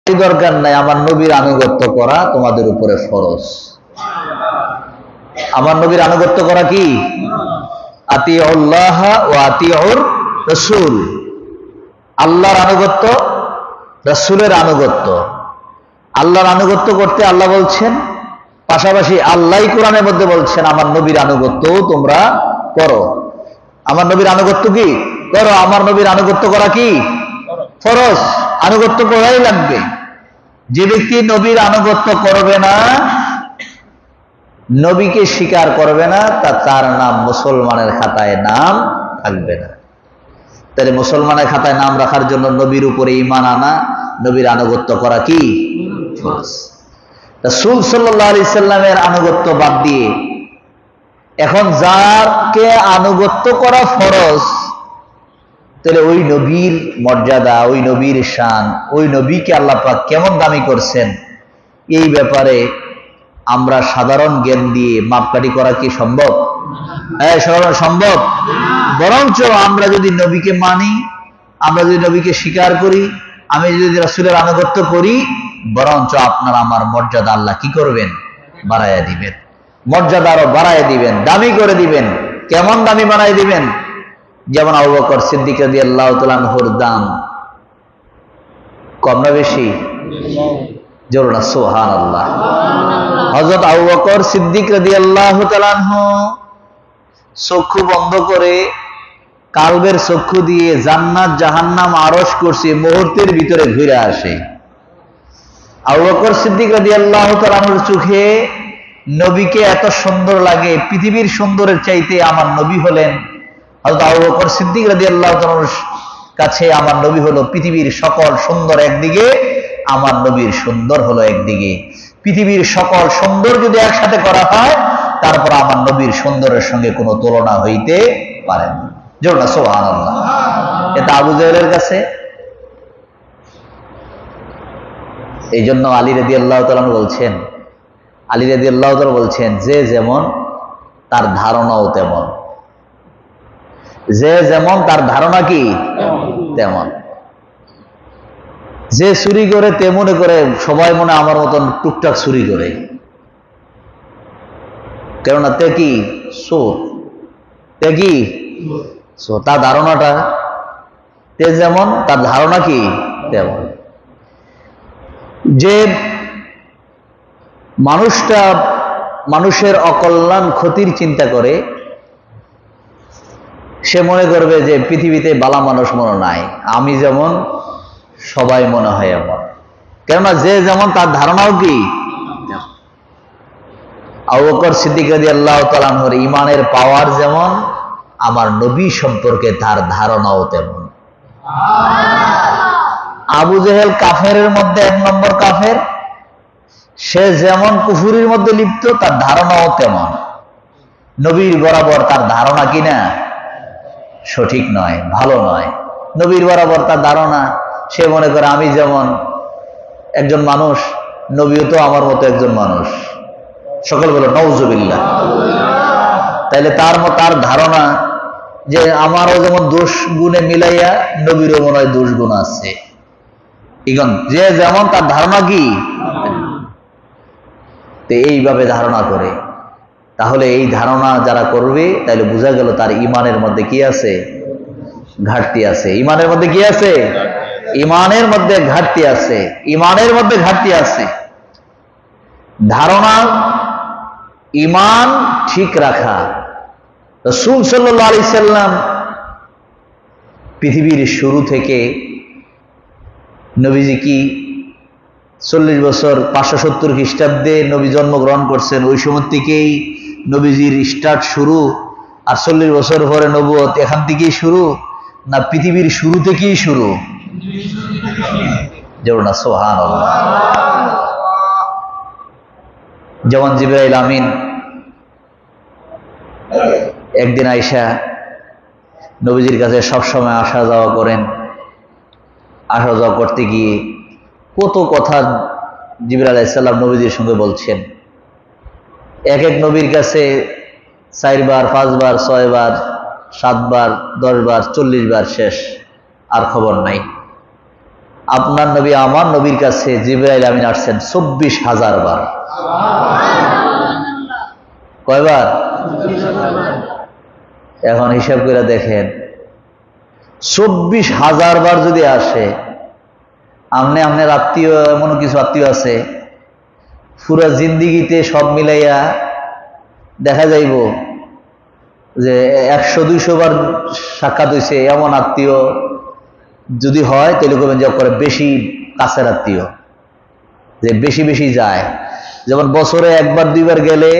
দরকার নাই, আমার নবীর আনুগত্য করা তোমাদের উপরে ফরজ। আমার নবীর আনুগত্য করা কি? আতিউল্লাহ ওয়া আতিউর রাসূল, আল্লাহর আনুগত্য, রাসূলের আনুগত্য। আল্লাহর আনুগত্য করতে আল্লাহ বলছেন, পাশাপাশি আল্লাহই কোরআনের মধ্যে বলছেন আমার নবীর আনুগত্যও তোমরা করো। আমার নবীর আনুগত্য কি? করো। আমার নবীর আনুগত্য করা কি? ফরজ। আনুগত্য করাই লাগবে। যে ব্যক্তি নবীর আনুগত্য করবে না, নবীকে স্বীকার করবে না, তার নাম মুসলমানের খাতায় নাম থাকবে না। তাহলে মুসলমানের খাতায় নাম রাখার জন্য নবীর উপরে ঈমান আনা, নবীর আনুগত্য করা কি? ফরজ। রাসূল সাল্লাল্লাহু আলাইহি সাল্লামের আনুগত্য বাদ দিয়ে এখন যাকে আনুগত্য করা ফরজ, তাহলে ওই নবীর মর্যাদা, ওই নবীর শান, ওই নবীকে আল্লাহ পাক কেমন দামি করছেন, এই ব্যাপারে আমরা সাধারণ জ্ঞান দিয়ে মাপকাঠি করা কি সম্ভব? হ্যাঁ, সম্ভব। বরঞ্চ আমরা যদি নবীকে মানি, আমরা যদি নবীকে স্বীকার করি, আমি যদি রাসূলের আনুগত্য করি, বরঞ্চ আপনার আমার মর্যাদা আল্লাহ কি করবেন? বাড়াইয়া দিবেন। মর্যাদা আরো বাড়াইয়া দিবেন, দামি করে দিবেন। কেমন দামি বানাই দিবেন? যেমন আবু বকর সিদ্দিক রাদিয়াল্লাহু তাআলা আনহুর দাম কম না বেশি? জোরে না সুবহানাল্লাহ। হযরত আবু বকর সিদ্দিক রাদিয়াল্লাহু তাআলা আনহু চক্ষু বন্ধ করে, কালবের চক্ষু দিয়ে জান্নাত জাহান্নাম আরশ কুরসি মুহূর্তের ভিতরে ঘুরে আসে। আবু বকর সিদ্দিক রাদিয়াল্লাহু তাআলা আনহুর চোখে নবীকে এত সুন্দর লাগে, পৃথিবীর সুন্দরের চাইতে আমার নবী হলেন, হযরত আবু বকর সিদ্দিক রাদিয়াল্লাহু তাআলার কাছে আমার নবী হলো পৃথিবীর সকল সুন্দর একদিকে, আমার নবীর সুন্দর হলো একদিকে। পৃথিবীর সকল সুন্দর যদি একসাথে করা হয়, তারপর আমার নবীর সুন্দরের সঙ্গে কোনো তুলনা হইতে পারে না। জোরে না সুবহানাল্লাহ। এটা আবু জাহেলের কাছে। এই জন্য আলী রাদিয়াল্লাহু তাআলা বলছেন, আলী রাদিয়াল্লাহু তাআলা বলছেন, যে যেমন তার ধারণাও তেমন। যে যেমন তার ধারণা কি? তেমন। যে চুরি করে তেমনি করে, সবাই মনে আমার মতন টুকটাক চুরি করে, কেননা তে কি চোর, তে কি চোর। তার ধারণাটা তে যেমন, তার ধারণা কি তেমন। যে মানুষটা মানুষের অকল্যাণ ক্ষতির চিন্তা করে, সে মনে করবে যে পৃথিবীতে বালা মানুষ মনে নাই, আমি যেমন সবাই মনে হয় এমন। কেননা যে যেমন তার ধারণাও কি। আবু বকর সিদ্দিক রাদিয়াল্লাহু তাআলা আনহুর ঈমানের পাওয়ার যেমন, আমার নবী সম্পর্কে তার ধারণাও তেমন। আবু জেহেল কাফেরের মধ্যে 1 নম্বর কাফের, সে যেমন কুফুরির মধ্যে লিপ্ত, তার ধারণাও তেমন। নবীর বরাবর তার ধারণা কিনা সঠিক নয়, ভালো নয়। নবীর বরাবর তার ধারণা, সে মনে করে আমি যেমন একজন মানুষ, নবীও তো আমার মতো একজন মানুষ। সকল বলো নাউজুবিল্লাহ। তাইলে তার ধারণা যে আমারও যেমন দোষ গুণে মিলাইয়া নবীরও মনে হয় দোষ গুণ আছে। এখন যে যেমন তার ধারণা কি, এইভাবে ধারণা করে। তাহলে এই ধারণা যারা করবে, তাহলে বোঝা গেল তার ঈমানের মধ্যে কি আছে? ঘাটতি আছে। ঈমানের মধ্যে কি আছে? ঈমানের মধ্যে ঘাটতি আছে। ঈমানের মধ্যে ঘাটতি আছে। ধারণা, ঈমান ঠিক রাখা। রাসূল সাল্লাল্লাহু আলাইহি সাল্লাম পৃথিবীর শুরু থেকে, নবীজি কি 40 বছর 570 খ্রিস্টাব্দে নবী জন্মগ্রহণ করছেন, ওই সময় থেকেই নবীজির স্টার্ট শুরু, আর 40 বছর পরে নবুয়ত এখান থেকেই শুরু, না পৃথিবীর শুরু থেকেই শুরু? যেমন না সুবহানাল্লাহ। যেমন জিবরাইল আমিন একদিন আয়েশা নবীজির কাছে সবসময় আসা যাওয়া করেন। আসা যাওয়া করতে গিয়ে কত কথা জিবরাইল আলাইহিস সালাম নবীজির সঙ্গে বলছেন। এক এক নবীর কাছে 4 বার, 5 বার, 6 বার, 7 বার, 10 বার, 40 বার শেষ, আর খবর নাই। আপনার নবী আমার নবীর কাছে জিবরাইল আমিন আসছেন 24,000 বার। কয়বার? এখন হিসাব করে দেখেন, 24,000 বার যদি আসে, আপনার আত্মীয় এমন কিছু আত্মীয় আছে পুরা জিন্দিগিতে সব মিলাইয়া দেখা যাইব যে 100-200 বার সাক্ষাৎ হয়েছে এমন আত্মীয় যদি হয়, তাহলে করবেন যে করে বেশি কাছের আত্মীয়, যে বেশি বেশি যায়। যেমন বছরে 1-2 বার গেলে,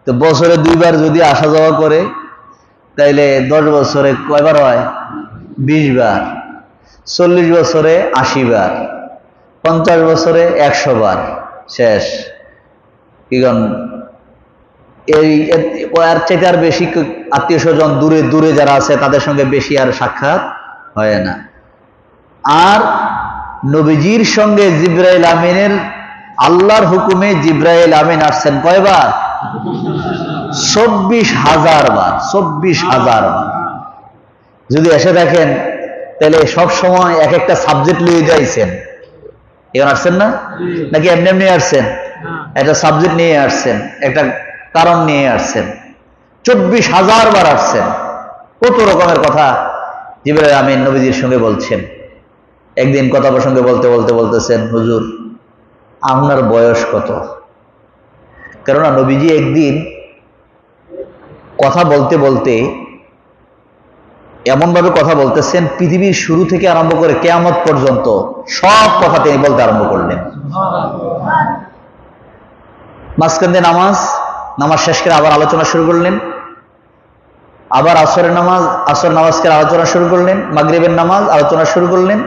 তো বছরে 2 বার যদি আসা যাওয়া করে, তাইলে 10 বছরে কয়বার হয়? 20 বার। 40 বছরে 80 বার। 50 বছরে 100 বার। শেষ। কি গণ এই আর চাইতে আর বেশি আত্মীয় স্বজন দূরে দূরে যারা আছে তাদের সঙ্গে বেশি আর সাক্ষাৎ হয় না। আর নবীজির সঙ্গে জিবরাইল আমিনের আল্লাহর হুকুমে জিবরাইল আমিন আসছেন কয়বার? 24,000 বার। 24,000 বার যদি এসে দেখেন, তাহলে সব সময় এক একটা সাবজেক্ট নিয়ে যাইছেন। এখন আসছেন না নাকি এমনি এমনি আসছেন? একটা সাবজেক্ট নিয়ে আসছেন, একটা কারণ নিয়ে আসছেন। 24,000 বার আসছেন। কত রকমের কথা জিবরাইল আমিন নবীজির সঙ্গে বলছেন। একদিন কথা প্রসঙ্গে বলতেছেন, হুজুর আপনার বয়স কত? কেননা নবীজি একদিন কথা বলতে বলতে এমন ভাবে কথা বলতেছেন, পৃথিবীর শুরু থেকে আরম্ভ করে কিয়ামত পর্যন্ত সব কথা তিনি বলতে আরম্ভ করলেন। মাঝখান দিয়ে নামাজ শেষ করে আবার আলোচনা শুরু করলেন, আবার আসর নামাজকে আলোচনা শুরু করলেন, মাগরিবের নামাজ আলোচনা শুরু করলেন।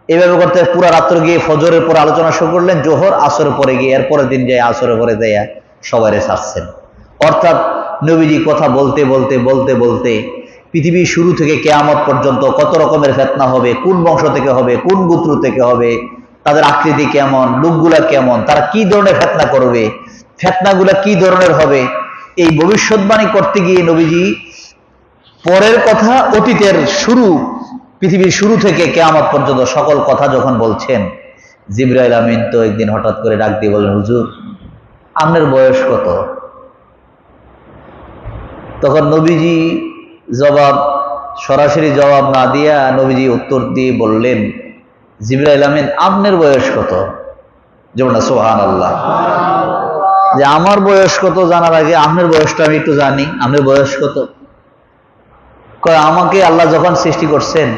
এইভাবে করতে পুরা রাত্র গিয়ে ফজরের পরে আলোচনা শুরু করলেন, জোহর আসরের পরে গিয়ে এরপরের দিন যায় আসরের পরে যাইয়া সবাই ছাড়ছেন। অর্থাৎ নবীজি কথা বলতে বলতে বলতে বলতে পৃথিবীর শুরু থেকে কিয়ামত পর্যন্ত কত রকমের ফিতনা হবে, কোন বংশ থেকে হবে, কোন গোত্র থেকে হবে, তাদের আকৃতি কেমন, লোকগুলা কেমন, তারা কি ধরনের ফিতনা করবে, ফিতনাগুলা কি ধরনের হবে, এই ভবিষ্যৎবাণী করতে গিয়ে নবীজি পরের কথা, অতীতের শুরু, পৃথিবীর শুরু থেকে কিয়ামত পর্যন্ত সকল কথা যখন বলছেন, জিবরাইল আমিন তো একদিন হঠাৎ করে ডাক দিয়ে বললেন, হুজুর আপনার বয়স কত? তখন নবীজি সরাসরি জবাব না দিয়া নবীজি উত্তর দিয়ে বললেন, জিবরাইল আমিন আপনার বয়স কত? যেমন সুবহানাল্লাহ। যে আমার বয়স কত জানার আগে আপনার বয়সটা আমি একটু জানি। আপনার বয়স কত? আমাকে আল্লাহ যখন সৃষ্টি করছেন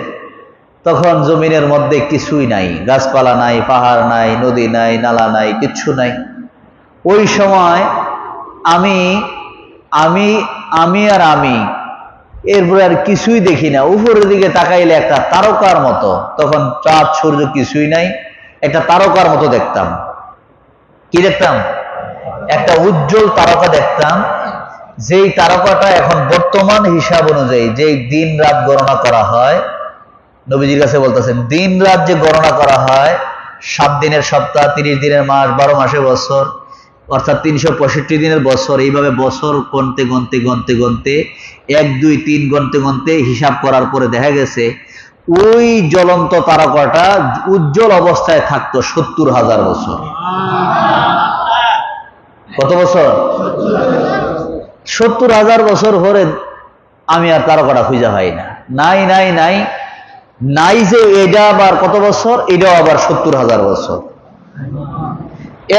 তখন জমিনের মধ্যে কিছুই নাই, গাছপালা নাই, পাহাড় নাই, নদী নাই, নালা নাই, কিচ্ছু নাই। ওই সময় আমি আমি আমি আর আমি এরপরে আর কিছুই দেখি না। উপরের দিকে তাকাইলে একটা তারকার মতো, তখন চাঁদ সূর্য কিছুই নাই, একটা তারকার মতো দেখতাম। কি দেখতাম? একটা উজ্জ্বল তারকা দেখতাম, যেই তারকাটা এখন বর্তমান হিসাব অনুযায়ী যে দিন রাত গণনা করা হয়, নবীজির কাছে বলতেছেন দিন রাত যে গণনা করা হয়, 7 দিনের সপ্তাহ, 30 দিনের মাস, 12 মাসের বছর, অর্থাৎ 365 দিনের বছর, এইভাবে বছর গণতে গণতে গণতে গণতে 1, 2, 3 গণতে গণতে হিসাব করার পরে দেখা গেছে ওই জ্বলন্ত তারকাটা উজ্জ্বল অবস্থায় থাকতো 70,000 বছর। কত বছর? 70,000 বছর পরে আমি আর তারকাটা খুঁজে পাই না। নাই নাই নাই নাই, যে এটা আবার কত বছর, এটাও আবার 70,000 বছর।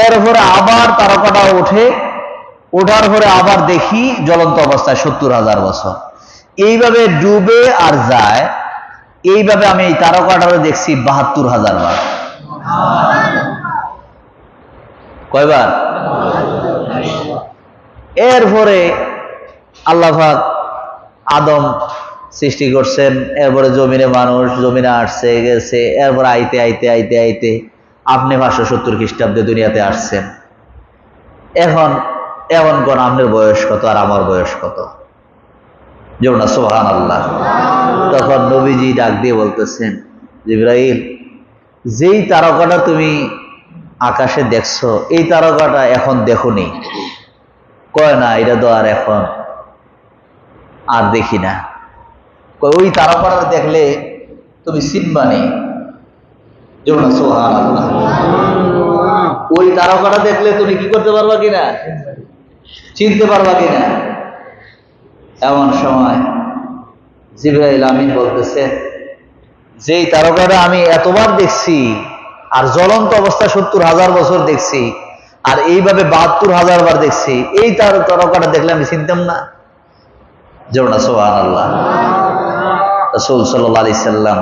এরপরে আবার তারকাটা ওঠার পরে আবার দেখি জ্বলন্ত অবস্থায় 70,000 বছর। এইভাবে ডুবে আর যায়। এইভাবে আমি এই তারকাটারে দেখছি 72,000 বার। কয়বার? এরপরে আল্লাহ পাক আদম সৃষ্টি করছেন, এরপরে জমিনে মানুষ, জমিনে আসছে গেছে, এরপরে আইতে আইতে আইতে আইতে আপনি 570 খ্রিস্টাব্দে দুনিয়াতে আসছেন। এখন কোন আপনার বয়স কত আর আমার বয়স কত? যেমন সুবহানাল্লাহ। তখন নবীজি ডাক দিয়ে বলতেছেন, জিবরাইল যেই তারকাটা তুমি আকাশে দেখছো, এই তারকাটা এখন দেখোনি। কয় না, এটা তো আর এখন আর দেখি না। ওই তারকাটা দেখলে তুমি চিনবানি। যেমন সুবহানাল্লাহ। ওই তারকাটা দেখলে তুমি কি করতে পারবা কিনা, চিনতে পারবা কিনা? এমন সময় জিবরাইল আমিন বলতেছে, যেই তারকাটা আমি এতবার দেখছি আর জ্বলন্ত অবস্থা 70,000 বছর দেখছি আর এইভাবে 72,000 বার দেখছি, এই তারকাটা দেখলে আমি চিনতাম না। যেমন সুবহানাল্লাহ। রাসূল সাল্লাল্লাহু আলাইহি সাল্লাম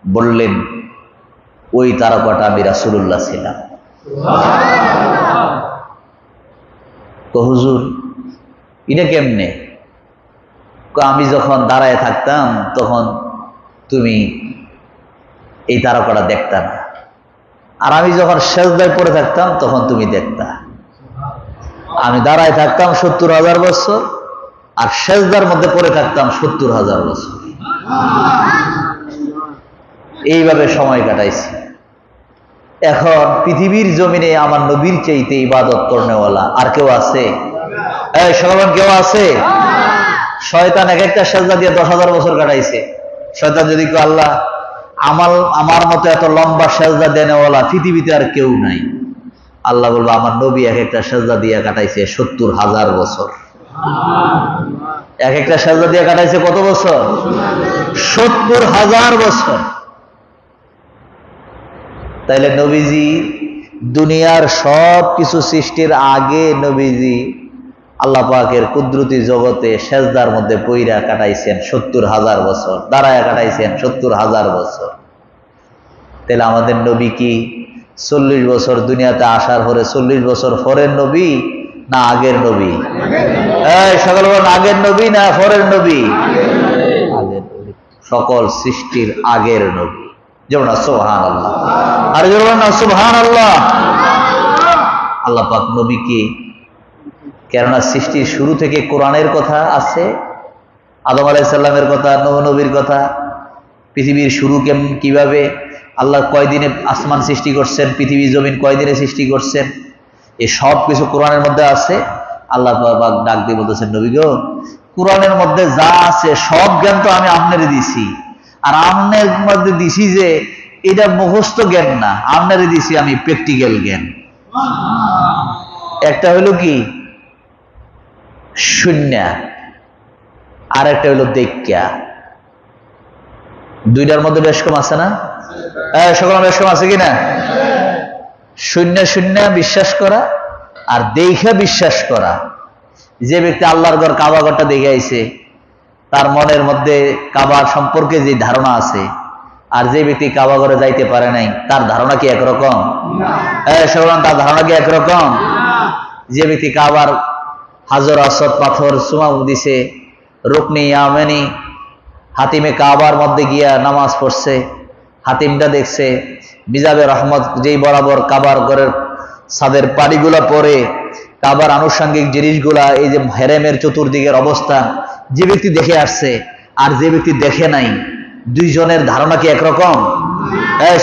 বললেন, ওই তারকাটা আমি রাসূলুল্লাহ ছিলাম। তো হুজুর এটা কেমনে? আমি যখন দাঁড়ায় থাকতাম তখন তুমি এই তারকাটা দেখতা না, আর আমি যখন সেজদায় পড়ে থাকতাম তখন তুমি দেখতা। আমি দাঁড়ায় থাকতাম 70,000 বছর আর সেজদার মধ্যে পড়ে থাকতাম 70,000 বছর। এইভাবে সময় কাটাইছি। এখন পৃথিবীর জমিনে আমার নবীর চাইতে ইবাদত করনেওয়ালা আর কেউ আছে? এই সলমান, কেউ আছে? শয়তান এক একটা সেজদা দিয়ে 10,000 বছর কাটাইছে। শয়তান যদি কেউ, আল্লাহ আমার মতো এত লম্বা সেজদা দেনেওয়ালা পৃথিবীতে আর কেউ নাই, আল্লাহ বলবো আমার নবী এক একটা সেজদা দিয়ে কাটাইছে 70,000 বছর। এক একটা সেজদা দিয়ে কাটাইছে কত বছর? 70,000 বছর। তাইলে নবীজি দুনিয়ার সব কিছু সৃষ্টির আগে নবীজি আল্লাহ পাকের কুদরতি জগতে সেজদার মধ্যে পইরা কাটাইছেন 70,000 বছর, দাঁড়ায় কাটাইছেন 70,000 বছর। তাহলে আমাদের নবী কি 40 বছর দুনিয়াতে আসার পরে 40 বছর পরের নবী না আগের নবী? সকল বলেন আগের নবী না পরের নবী? আগের নবী, সকল সৃষ্টির আগের নবী। যেমন সুবহানাল্লাহ। আর যেমন সুবহানাল্লাহ। আল্লাহ পাক নবীকে, কেননা সৃষ্টির শুরু থেকে কোরআনের কথা আছে, আদম আলাইহিস সালামের কথা, নূহ নবীর কথা, পৃথিবীর শুরু কিভাবে, আল্লাহ কয়দিনে আসমান সৃষ্টি করছেন, পৃথিবী জমিন কয়দিনে সৃষ্টি করছেন, এই সব কিছু কোরআনের মধ্যে আছে। আল্লাহ পাক ডাক দিয়ে বলতেছেন, নবী গো, কোরআনের মধ্যে যা আছে সব জ্ঞান তো আমি আপনারে দিছি, আর আপনার মধ্যে দিছি যে এটা মুখস্থ জ্ঞান না, আপনারে দিছি আমি প্র্যাকটিক্যাল জ্ঞান। একটা হলো কি শূন্য, আর একটা হলো দেখা। দুইটার মধ্যে বেশ কম আছে না? সকল বেশ কম আছে কিনা? শূন্য শূন্য বিশ্বাস করা আর দেখা বিশ্বাস করা। যে ব্যক্তি আল্লাহর ঘর কাবা ঘরটা দেখে আইছে, তার মনের মধ্যে কাবার সম্পর্কে যে ধারণা আছে, আর যে ব্যক্তি কাবা ঘরে যাইতে পারে নাই তার ধারণা কি একরকম? তার ধারণা কি একরকম? যে ব্যক্তি কাবার হাজর আসদ পাথর চুমা দিছে, রুকনি ইয়ামানি হাতিমে কাবার মধ্যে গিয়া নামাজ পড়ছে, হাতিমটা দেখছে, মিজাবে রহমত যেই বরাবর কাবার ঘরের ছাদের পাড়িগুলা পরে, কাবার আনুষঙ্গিক জিনিসগুলা, এই যে হেরেমের চতুর্দিকের অবস্থা, যে ব্যক্তি দেখে আসছে আর যে ব্যক্তি দেখে নাই, দুইজনের ধারণা কি একরকম?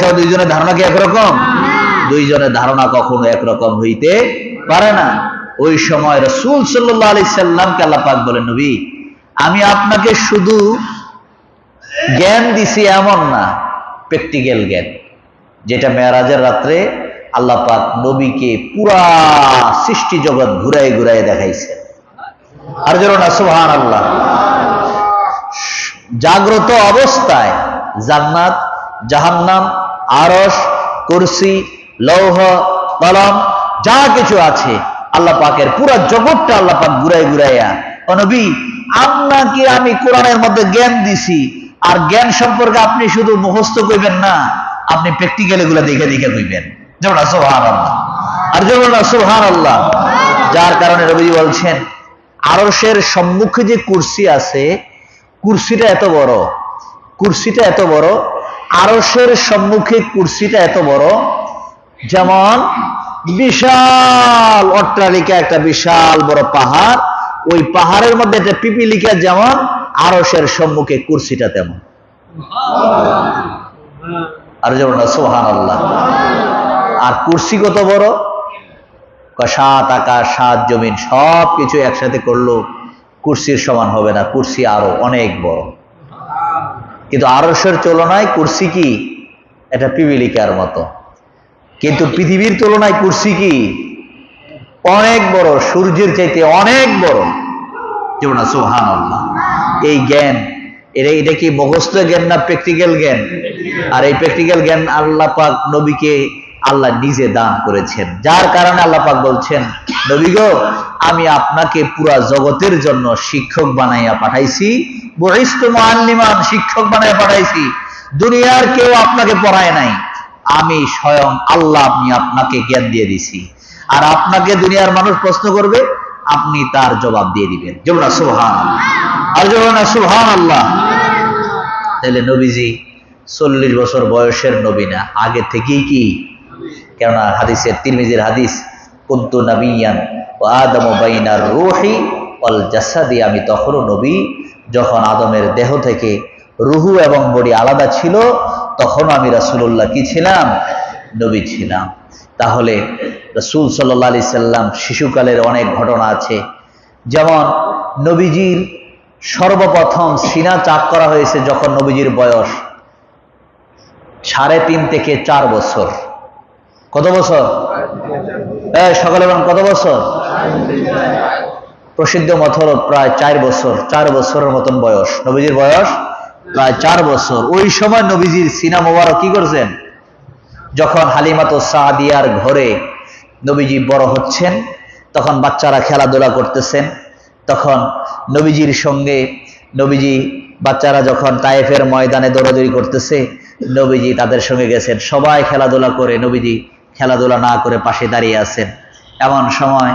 সব দুইজনের ধারণা কি একরকম? দুইজনের ধারণা কখনো একরকম হইতে পারে না। ওই সময় রাসূল সাল্লাল্লাহু আলাইহি সাল্লামকে আল্লাহ পাক বলেন, নবী আমি আপনাকে শুধু জ্ঞান দিছি এমন না, প্র্যাকটিক্যাল জ্ঞান, যেটা মেরাজের রাত্রে আল্লাহ পাক নবীকে পুরা সৃষ্টি জগৎ ঘুরাই ঘুরাই দেখাইছে। আর যেন না সুবহানাল্লাহ। জাগ্রত অবস্থায় জান্নাত, জাহান্নাম, আরশ, কুরসি, লৌহ, কলম যা কিছু আছে আল্লাহ পাকের পুরা জগৎটা আল্লাহ পাক ঘুরাই ঘুরাইয়া, ও নবী আপনাকে আমি কোরআনের মধ্যে জ্ঞান দিছি, আর জ্ঞান সম্পর্কে আপনি শুধু মুখস্থ কইবেন না, আপনি প্র্যাকটিক্যাল এগুলো দেখে দেখে কইবেন। যেমন সুবহানাল্লাহ। আর যেমন সুবহানাল্লাহ। যার কারণে নবীজি বলছেন, আরশের সম্মুখে যে কুরসি আছে, কুরসিটা এত বড়, কুরসিটা এত বড়, আরশের সম্মুখে কুরসিটা এত বড়, যেমন বিশাল অট্টালিকা, একটা বিশাল বড় পাহাড়, ওই পাহাড়ের মধ্যে একটা পিপিলিকা যেমন, আরশের সম্মুখে কুরসিটা তেমন। আর যেমন সুবহানাল্লাহ। আর কুরসি কত বড়? 7 আকাশ 7 জমিন সব কিছু একসাথে করলো কুরসির সমান হবে না, কুরসি আরো অনেক বড়। কিন্তু আরশের তুলনায় কুরসি কি এটা পিপিলিকার মতো, কিন্তু পৃথিবীর তুলনায় কুরসি কি অনেক বড়, সূর্যের চাইতে অনেক বড়। যেমন সুবহানাল্লাহ। এই জ্ঞান এটা কি মুখস্থ জ্ঞান না প্র্যাকটিক্যাল জ্ঞান? আর এই প্র্যাকটিক্যাল জ্ঞান আল্লাহ পাক নবীকে আল্লাহ নিজে দান করেছেন, যার কারণে আল্লাহ পাক বলছেন, নবী গো, আমি আপনাকে পুরা জগতের জন্য শিক্ষক বানাইয়া পাঠাইছি, বুইস্তু মুআল্লিমান, শিক্ষক বানাইয়া পাঠাইছি। দুনিয়ার কেউ আপনাকে পড়ায় নাই, আমি স্বয়ং আল্লাহ আমি আপনাকে জ্ঞান দিয়ে দিছি। আর আপনাকে দুনিয়ার মানুষ প্রশ্ন করবে, আপনি তার জবাব দিয়ে দিবেন। যেমন সুবহানাল্লাহ, আর যেমন সুবহানাল্লাহ। তাহলে নবীজি 40 বছর বয়সের নবী না, আগে থেকেই কি? কেননা হাদিসের, তিরমিজির হাদিস, কুনতু নাবিয়ান ওয়া আদামু বাইনার রূহি ওয়াল জাসাদি, আমি তখনও নবী যখন আদমের দেহ থেকে রুহু এবং বডি আলাদা ছিল, তখন আমি রাসূলুল্লাহ কি ছিলাম? নবী ছিলাম। তাহলে রাসূল সাল্লাল্লাহু আলাইহি সাল্লাম শিশুকালের অনেক ঘটনা আছে। যেমন নবীজির সর্বপ্রথম সিনা চাক করা হয়েছে যখন নবীজির বয়স 3.5 থেকে 4 বছর। কত বছর? সকালে বলেন কত বছর? প্রসিদ্ধ মত হলো প্রায় 4 বছর। 4 বছরের মতন বয়স, নবীজির বয়স প্রায় 4 বছর। ওই সময় নবীজির সিনা মোবারক কি করছেন? যখন হালিমাতুস সাদিয়ার ঘরে নবীজি বড় হচ্ছেন, তখন বাচ্চারা খেলাধুলা করতেছেন, তখন নবীজির সঙ্গে নবীজি, বাচ্চারা যখন তায়েফের ময়দানে দৌড়াদৌড়ি করতেছে, নবীজি তাদের সঙ্গে গেছেন। সবাই খেলাধুলা করে, নবীজি খেলাধুলা না করে পাশে দাঁড়িয়ে আছেন। এমন সময়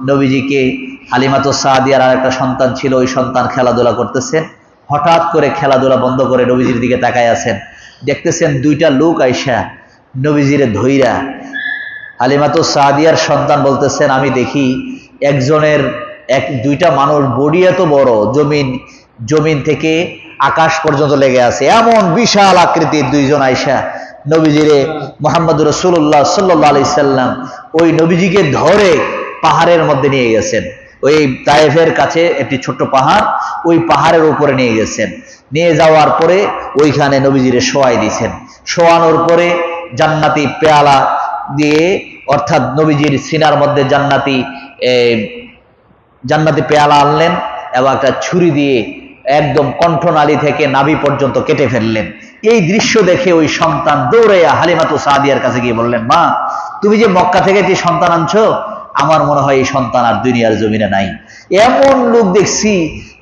নবীজিকে হালিমাতুস সাদিয়ার আর একটা সন্তান ছিল, ওই সন্তান খেলাধুলা করতেছেন। হঠাৎ করে খেলাধুলা বন্ধ করে নবীজির দিকে তাকায় আছেন, দেখতেছেন 2টা লোক আইসা নবীজিরে ধইরা। হালিমাতুস সাদিয়ার সন্তান বলতেছেন, আমি দেখি একজনের 2টা মানুষ বডি এত বড়, জমিন থেকে আকাশ পর্যন্ত লেগে আছে, এমন বিশাল আকৃতির 2 জন আইসা নবীজিরে, মুহাম্মদুর রাসূলুল্লাহ সাল্লাল্লাহু আলাইহি সাল্লাম ওই নবীজিকে ধরে পাহাড়ের মধ্যে নিয়ে গেছেন। ওই তায়েফের কাছে একটি ছোট্ট পাহাড়, ওই পাহাড়ের উপরে নিয়ে গেছেন। নিয়ে যাওয়ার পরে ওইখানে নবীজিরে শোয়াই দিয়েছেন। শোয়ানোর পরে জান্নাতি পেয়ালা দিয়ে, অর্থাৎ নবীজির সিনার মধ্যে জান্নাতি পেয়ালা আনলেন এবং একটা ছুরি দিয়ে একদম কণ্ঠনালী থেকে নাভি পর্যন্ত কেটে ফেললেন। এই দৃশ্য দেখে ওই সন্তান দৌড়াইয়া হালিমাতুস সাদিয়ার কাছে গিয়ে বললেন, মা, তুমি যে মক্কা থেকে যে সন্তান আনছো, আমার মনে হয় এই সন্তান আর দুনিয়ার জমিনে নাই। এমন লোক দেখছি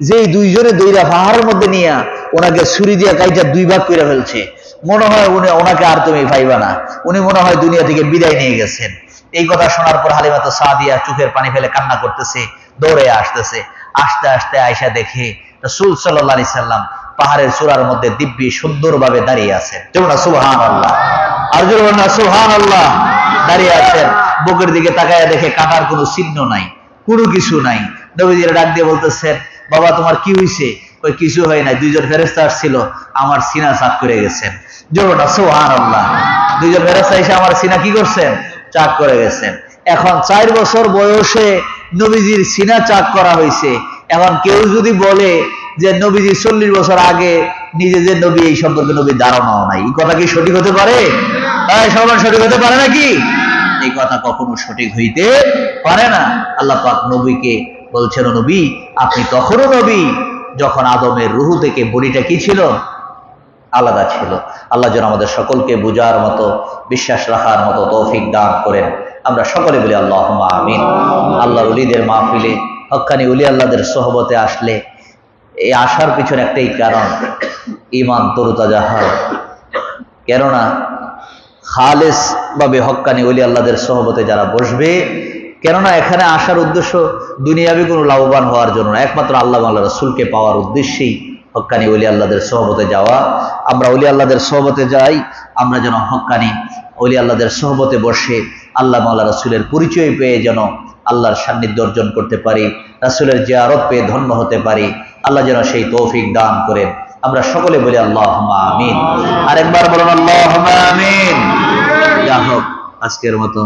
যে 2 জনে দইরা পাহাড়ের মধ্যে নিয়ে ওনাকে ছুরি দিয়ে কাইটা 2 ভাগ করে ফেলছে। মনে হয় ওনাকে আর তুমি পাইবা না, উনি মনে হয় দুনিয়া থেকে বিদায় নিয়ে গেছেন। এই কথা শোনার পর হালিমাতুস সাদিয়া চোখের পানি ফেলে কান্না করতেছে, দৌড়ে আসতেছে। আস্তে আস্তে আয়সা দেখে রাসূল সাল্লাল্লাহু আলাইহি সাল্লাম পাহাড়ের চূড়ার মধ্যে দিব্যি সুন্দরভাবে দাঁড়িয়ে আছেন। যেমন সুবহানাল্লাহ, আর যেমন সুবহানাল্লাহ, দাঁড়িয়ে আছেন। বুকের দিকে তাকায়া দেখে কাটার কোনো চিহ্ন নাই, কোনো কিছু নাই। নবীজির ডাক দিয়ে বলতেছেন, বাবা তোমার কি হয়েছে? ওই কিছু হয় না, 2 জন ফেরেশতা আসছিল, আমার সিনা চাক করে গেছেন। যেমন সুবহানাল্লাহ, 2 জন ফেরেশতা এসে আমার সিনা কি করছেন? চাক করে গেছেন। এখন 4 বছর বয়সে নবীজির সিনা চাক করা হয়েছে। এখন কেউ যদি বলে যে নবীজি 40 বছর আগে নিজে যে নবী, এই সম্পর্কে নবীর ধারণাও নাই, এই কথা কি সঠিক হতে পারে? সবার সঠিক হতে পারে নাকি? এই কথা কখনো সঠিক হইতে পারে না। আল্লাহ পাক নবীকে বলছেন, নবী আপনি তখনও নবী যখন আদমের রুহু থেকে বডিটা কি ছিল? আলাদা ছিল। আল্লাহ যেন আমাদের সকলকে বুঝার মতো, বিশ্বাস রাখার মতো তৌফিক দান করেন। আমরা সকলে বলি আল্লাহুম্মা আমিন। আল্লাহর ওলিদের মাহফিলে, হক্কানি ওলি আল্লাহদের সোহবতে আসলে এই আসার পিছনে একটাই কারণ, ঈমান তরুতাজা হয়। কেননা খালেস ভাবে হক্কানি ওলি আল্লাহদের সোহবতে যারা বসবে, কেননা এখানে আসার উদ্দেশ্য দুনিয়াবি কোনো লাভবান হওয়ার জন্য না, একমাত্র আল্লাহ আল্লাহ রাসূলকে পাওয়ার উদ্দেশ্যেই হক্কানি ওলি আল্লাহদের সোহবতে যাওয়া। আমরা ওলি আল্লাহদের সোহবতে যাই, আমরা যেন হক্কানি ওলি আল্লাহদের সোহবতে বসে আল্লাহ মাওলা রাসূলের পরিচয় পেয়ে যেন আল্লাহর সান্নিধ্য অর্জন করতে পারি, রাসূলের জিয়ারত পেয়ে ধন্য হতে পারি। আল্লাহ যেন সেই তৌফিক দান করেন। আমরা সকলে বলি আল্লাহুম্মা আমিন। আরেকবার বলুন আল্লাহুম্মা আমিন। যা হোক, আজকের মতো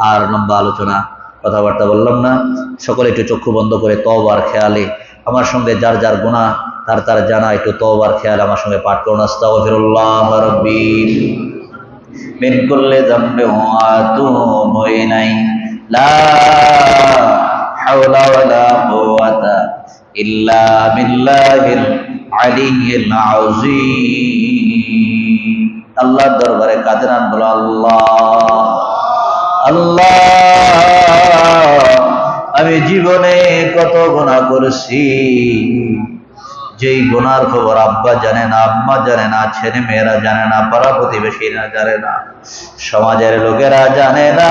আর লম্বা আলোচনা কথাবার্তা বললাম না। সকলে একটু চক্ষু বন্ধ করে তওবার খেয়ালে আমার সঙ্গে যার যার গুনাহ তার জানা একটু তওবার খেয়াল আমার সঙ্গে পাঠ করুন। আস্তাগফিরুল্লাহ রাব্বি মিন কুল্লি যামবিন ওয়া আতুবু ইলাইহি লা হাওলা ওয়ালা কুওয়াতা ইল্লা বিল্লাহিল আলিয়্যিল আযীম। আল্লাহর দরবারে কাঁদে না, বলো আল্লাহ আল্লাহ, আমি জীবনে কত গুনাহ করেছি, যেই গুনার খবর আব্বা জানে না, আম্মা জানে না, ছেলে মেয়েরা জানে না, পাড়া প্রতিবেশীরা জানে না, সমাজের লোকেরা জানে না,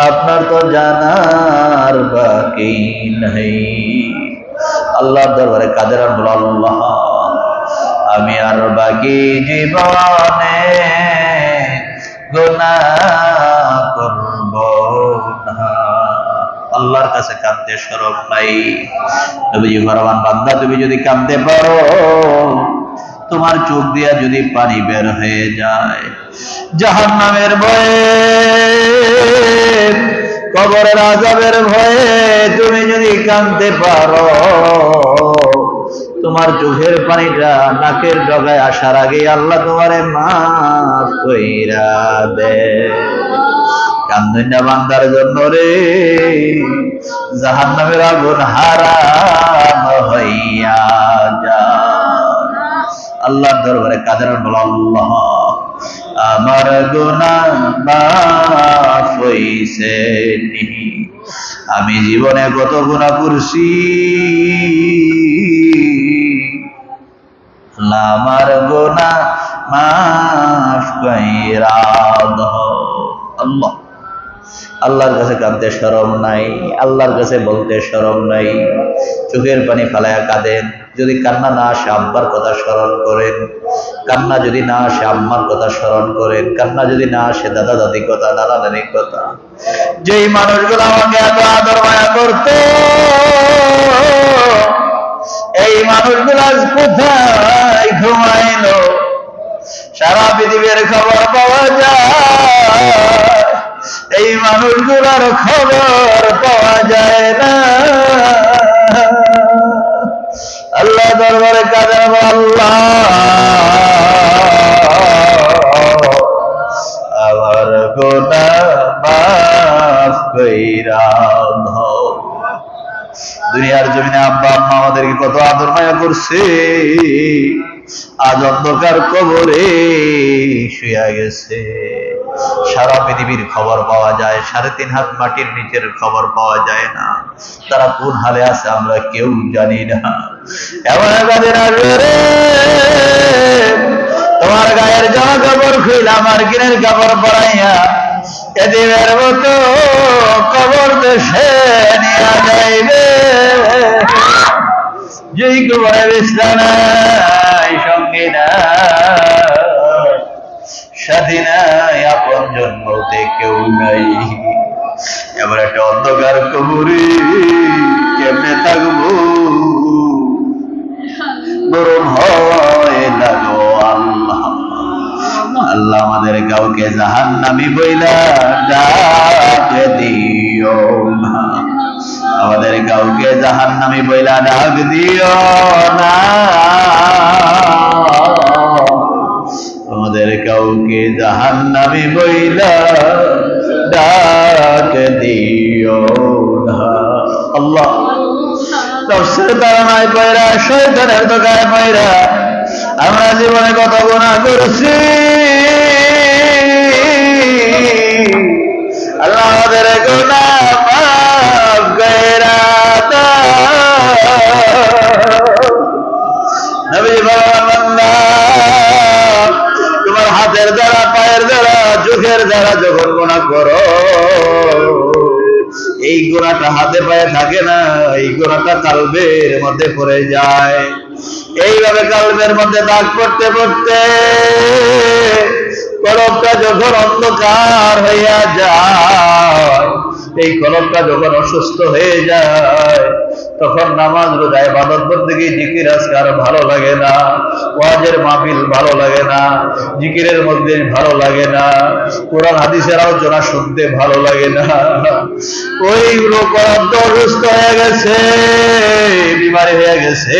আপনার তো জানার বাকি নাই। আল্লাহর দরবারে কাদের বলো আল্লাহ, আমি আর বাকি জীবনে গুনাহ করব না। আল্লাহর কাছে কাঁদতে শরম নাই। নবীজি ফরমান, বান্দা তুমি যদি কাঁদতে পারো, তোমার চোখ দিয়া যদি পানি বের হয়ে যায়, জাহান্নামের ভয়ে, কবরের আযাবের ভয়ে তুমি যদি কাঁদতে পারো, তোমার চোখের পানিটা নাকের ডগায় আসার আগে আল্লাহ তোমারে মাফ কইরা দে। কান্দুন না বান্দার জন্য রে, জাহান্নামের আগুন হারাম হইয়া যায়। আল্লাহর দরবারে কাদের বলো আল্লাহ, আমার গুনাহ মাফ হইছে নি, আমি জীবনে কত গুনাহ করছি, আমার গুনাহ মাফ কইরা দাও। আল্লাহ, আল্লাহর কাছে কাঁদতে শরম নাই, আল্লাহর কাছে বলতে শরম নাই। চোখের পানি ফালায়া কাঁদেন, যদি কান্না না আসে আব্বার কথা স্মরণ করেন, কান্না যদি না আসে আম্মার কথা স্মরণ করেন, কান্না যদি না আসে দাদা দাদির কথা, দাদা দাদির কথা। যেই মানুষগুলো আমাকে এত আদর মায়া করতো, এই মানুষগুলো আজ কোথায় ঘুমাইলো? সারা পৃথিবীর খবর পাওয়া যায়, এই মানুষগুলোর খবর পাওয়া যায় না। আল্লাহ দরবারে কাঁদে, আল্লাহ আমার গুনাহ মাফ কইরা দাও। দুনিয়ার জমিনে আব্বা আম্মা আমাদেরকে কত আদর মায়া করছে, আজ অন্ধকার কবরে শুয়ে গেছে। সারা পৃথিবীর খবর পাওয়া যায়, 3.5 হাত মাটির নিচের খবর পাওয়া যায় না। তারা কোন হালে আছে আমরা কেউ জানি না। এমন একদিন আসবে রে, তোমার গায়ের জামা কাপড় খুইলা আমার কিনের কাপড় পরাইয়া এদিনের মতো কবর দেশে নিয়ে যাইবে। যেই কবরে বিছানায় সঙ্গী নাই, সাথী নাই, আপন জন বলতে কেউ নাই। এবার একটা অন্ধকার কবরে কেমনে থাকবো, বড় ভয় লাগো। আল্লাহ আল্লাহ আমাদের কাউকে জাহান্নামী বইলা ডাক দিও না, আমাদের কাউকে জাহান্নামী বইলা ডাক দিও না, আমাদের কাউকে জাহান্নামী বইলা ডাক দিও না। আল্লাহ তাফসীর তারানায় পয়রা, শয়তানের দোকায় পয়রা আমরা জীবনে কত গুনাহ করেছি। আল্লাহ আমাদের গুনাহ মাফ কইরা দাও। নবী বান্দা তোমার হাতের দ্বারা, পায়ের দ্বারা, চোখের দ্বারা যখন গুনাহ করো, এই গুনাহটা হাতে পায়ে থাকে না, এই গুনাহটা কলবের মধ্যে পড়ে যায়। এইভাবে কলবের মধ্যে দাগ পড়তে পড়তে কলবটা যখন অন্ধকার হইয়া যায়, এই কলবটা যখন অসুস্থ হয়ে যায়, তখন নামাজ রোজা ইবাদত বন্দেগী জিকির আজকার ভালো লাগে না, ওয়াজের মাহফিল ভালো লাগে না, জিকিরের মধ্যে ভালো লাগে না, কোরআন হাদিসের আলোচনা শুনতে ভালো লাগে না। ওইগুলো কলব অসুস্থ হয়ে গেছে, বিমারি হয়ে গেছে।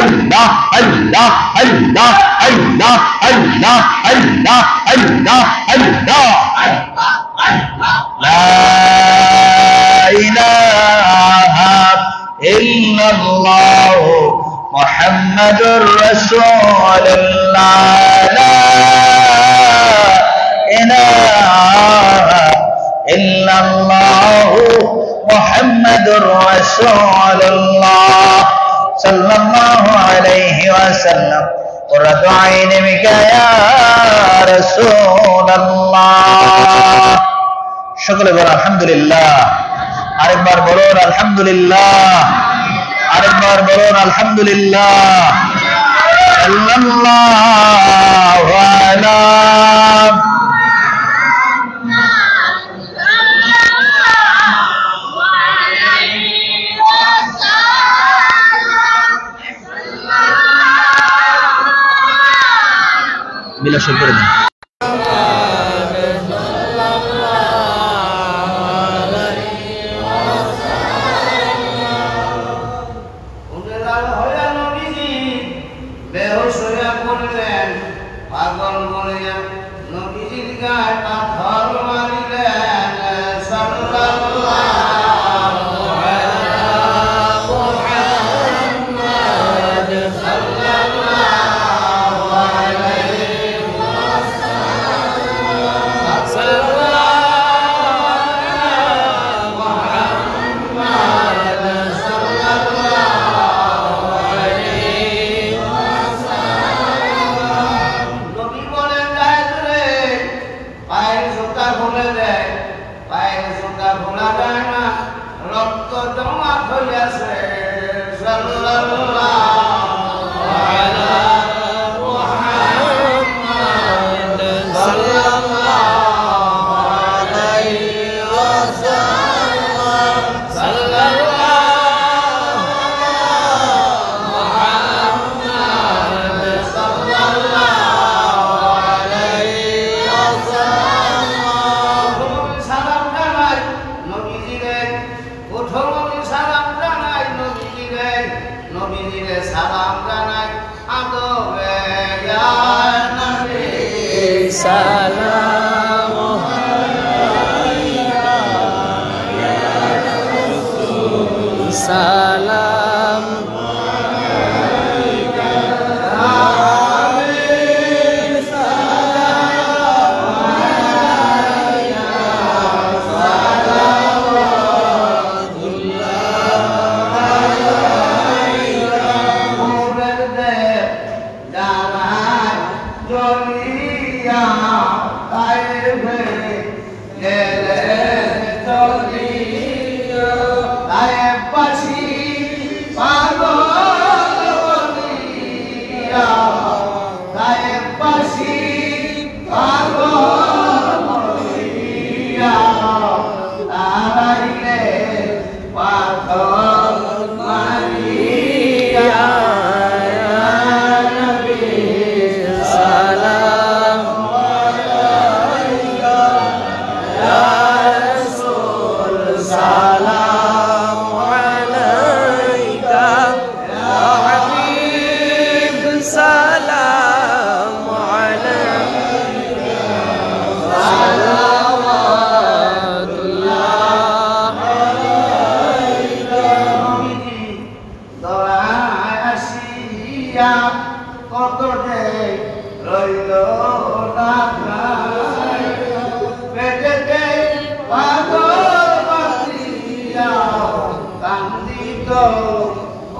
আল্লাহ আল্লাহ আল্লাহ আল্লাহ আল্লাহ আল্লাহ আল্লাহ আল্লাহ লা ইলাহা ইল্লাল্লাহ মুহাম্মাদুর রাসূলুল্লাহ লা ইলাহা ইল্লাল্লাহ মুহাম্মাদুর রাসূলুল্লাহ সাল্লাল্লাহু আলাইহি ওয়াসাল্লাম কুররাতু আইনি বিকা ইয়া রাসূলুল্লাহ সকলে বলেন আলহামদুলিল্লাহ আরেকবার বলুন আলহামদুলিল্লাহ আরেকবার বলুন আলহামদুলিল্লাহ সাল্লাল্লাহু আলা বিলাসে করে দিন পাগল বলিয়া নবীজির গায়ে পাথর মারিলেন সাল্লাল্লাহু আলা মুহাম্মাদ সাল্লাল্লাহু আলাইহি ওয়াসাল্লাম সাল্লাল্লাহু আলা মুহাম্মাদ সাল্লাল্লাহু আলাইহি নবী বলেন গায়ে পায়ের জুতা খুলে দেয় পায়ের জুতা খোলা যায় না রক্ত জমা হইয়াছে সাল্লাল্লাহু আলা মুহাম্মাদ সাল্লাল্লাহু আলাইহি ওয়াসাল্লাম সাল্লাল্লাহু মুহাম্মাদ সাল্লাল্লাহু আলাইহি ওয়াসাল্লাম সালাম জানাই নবীজিরে প্রথম সালাম জানাই নবীজিরে নবীজিরে সালাম জানাই আদবে ইয়া নবী সালাম আলাইকা ইয়া রাসূল সালাম আলাইকা আমিন সালাম আলাইকা সালাওয়াতুল্লাহ আলাইকা মুরের দে জানাই জলিয়া তাইবে গেলে চলিয়া তাইব পাশি পাগল বলিয়া তাইব পাশি পাগল বলিয়া তারাইলে পাথর মারিয়া ইয়া নবী সালাম আলাইকা ইয়া রাসূল সালাম আলাইকা ইয়া হাবিব সালাম আলাইকা সালাওয়াতুল্লাহ আলাইকা দয়ায় আসিয়া কত যে রইল না খাই পেটেতে পাগল বাঁধিয়া কান্দিত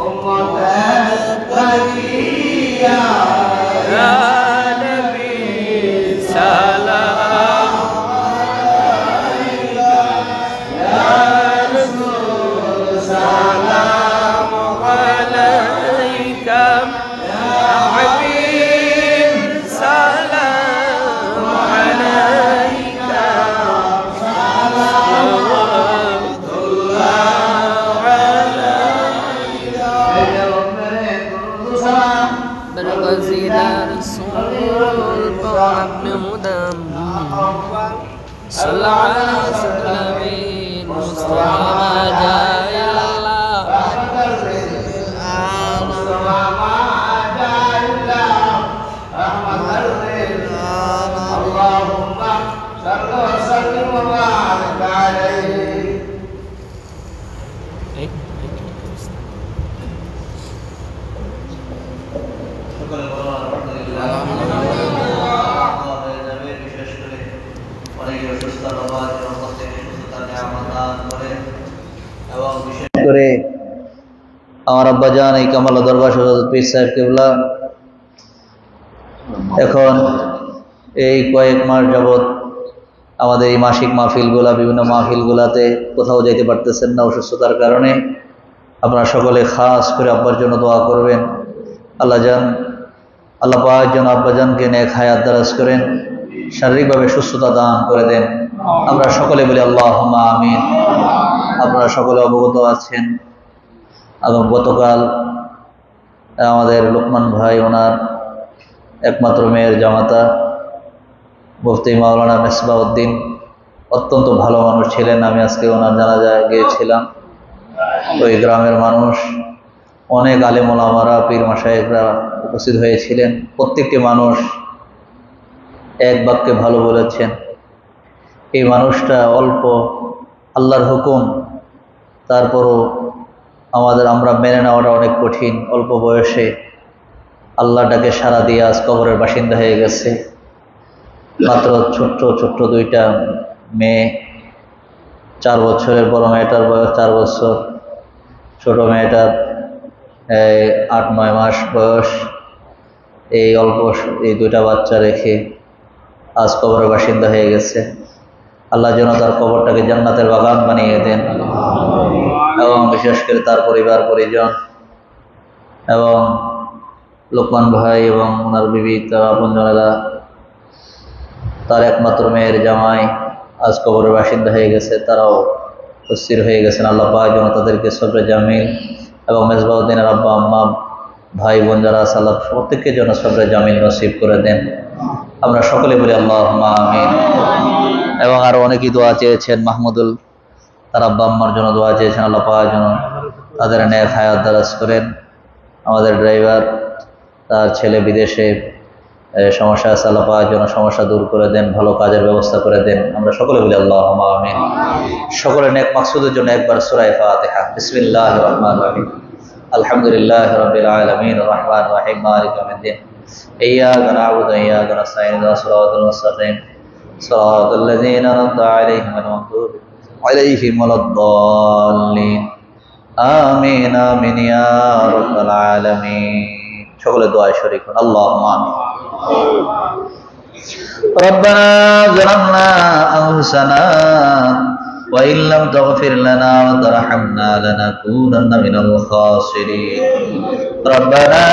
উম্মতের লাগিয়া ইয়া নবী সালাম আলাইকা ইয়া রাসূল সালাম আলাইকা ইয়া হাবিব সালাম আলাইকা সালাওয়াতুল্লাহ আলাইকা সকলে বলো আলহামদুলিল্লাহ। হয়ে যাবে, বিশেষ করে অনেকে অসুস্থ হওয়ার জন্য প্রত্যেকে সুস্থতা নিয়ামত দান করে এবং বিশেষ করে আমার আব্বাজান এই কামালা দরবার হযরত পীর সাহেব কিবলা এখন এই কয়েক মাস যাবত আমাদের এই মাসিক মাহফিলগুলা বিভিন্ন মাহফিলগুলাতে কোথাও যেতে পারতেছেন না অসুস্থতার কারণে। আপনারা সকলে খাস করে আব্বার জন্য দোয়া করবেন। আল্লাহ পাক যেন আব্বাজানকে নেক হায়াত দারাজ করেন, শারীরিকভাবে সুস্থতা দান করে দেন। আমরা সকলে বলি আল্লাহুম্মা আমিন। আপনারা সকলে অবগত আছেন এবং গতকাল আমাদের লোকমান ভাই ওনার একমাত্র মেয়ের জামাতা মুফতি মাওলানা মেসবাউদ্দিন অত্যন্ত ভালো মানুষ ছিলেন। আমি আজকে ওনার জানাজায় গিয়েছিলাম। ওই গ্রামের মানুষ, অনেক আলেম ওলামারা, পীর মাশায়েখরা উপস্থিত হয়েছিলেন। প্রত্যেকটি মানুষ এক বাক্যে ভালো বলেছেন। এই মানুষটা অল্প, আল্লাহর হুকুম, তারপরও আমরা মেনে নেওয়াটা অনেক কঠিন। অল্প বয়সে আল্লাহটাকে সাড়া দিয়ে আজ কবরের বাসিন্দা হয়ে গেছে। মাত্র ছোট্ট ছোট্ট দুইটা মেয়ে, 4 বছরের, বড় মেয়েটার বয়স 4 বছর, ছোট মেয়েটার 8-9 মাস বয়স। এই এই দুইটা বাচ্চা রেখে আজ কবরের বাসিন্দা হয়ে গেছে। আল্লাহ যেন তার কবরটাকে জান্নাতের বাগান বানিয়ে দেন এবং বিশেষ করে তার পরিবার পরিজন এবং লোকমান ভাই এবং ওনার বিবি, তার আপনজনেরা, তার একমাত্র মেয়ের জামাই আজ কবরের বাসিন্দা হয়ে গেছে। তারাও অস্থির হয়ে গেছেন। আল্লাহ পাক যেন তাদেরকে সবরে জামিল এবং মেজবাউদ্দিনের আব্বা আম্মা, ভাই বোন যারা সালাফ, প্রত্যেককে যেন সবরে জামিল নসিব করে দেন। আমরা সকলে বলি আল্লাহুম্মা আমিন। এবং আরো অনেকেই দোয়া চেয়েছেন। মাহমুদুল তার আব্বা আম্মার জন্য দোয়া চেয়েছেন। আল্লাহ পাক যেন তাদের নেক হায়াত দারাজ করেন। আমাদের ড্রাইভার, তার ছেলে বিদেশে সমস্যা আছে, আল্লাহ পাক যেন সমস্যা দূর করে দেন, ভালো কাজের ব্যবস্থা করে দেন। আমরা সকলে বলি আল্লাহুম্মা আমিন। সকলের নেক মাকসুদের জন্য একবার সূরা ফাতিহা। বিসমিল্লাহির রহমানির রহিম। আলহামদুলিল্লাহি রাব্বিল আলামিন আর রহমানির রহিম মালিকি ইয়াউমিদ্দিন। ইয়্যাকা না'বুদু ওয়া ইয়্যাকা নাস্তাঈন ইহদিনাস সিরাতাল মুস্তাকিম সিরাতাল লাযীনা আন'আমতা আলাইহিম গায়রিল মাগদূবি আলাইহিম ওয়ালাদ-দাল্লিন। আমিন আমিন ইয়া রাব্বাল আলামিন। সকলে দোয়ায় শরীক হন। আল্লাহুম্মা আমিন। ربنا ظلمنا أنفسنا وإن لم تغفر لنا وترحمنا لنكونن من الخاسرين. ربنا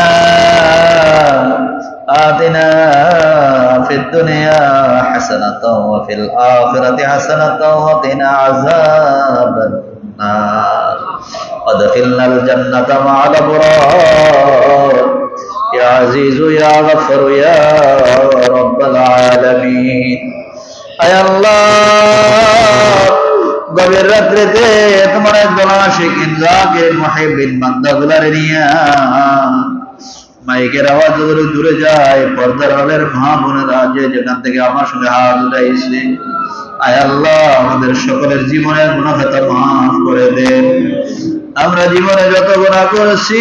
آتنا في الدنيا حسنة وفي الآخرة حسنة وقنا عذاب النار وادخلنا الجنة مع الأبرار يا عزيز يا غفر يا رب العالمين. আয় আল্লাহ, গভীর রাত্রিতে তোমার একদল আশিকিন জাকির মুহিব্বিন বান্দাগুলারে নিয়ে মাইকের আওয়াজ যতটুকু দূরে যায়, পর্দার আড়ালের মা বোনেরা যে যেখান থেকে আমার সঙ্গে হাত উঠাইছে, আয় আল্লাহ আমাদের সকলের জীবনের গুনাহ খাতা মাফ করে দেন। আমরা জীবনে যত গুনাহ করেছি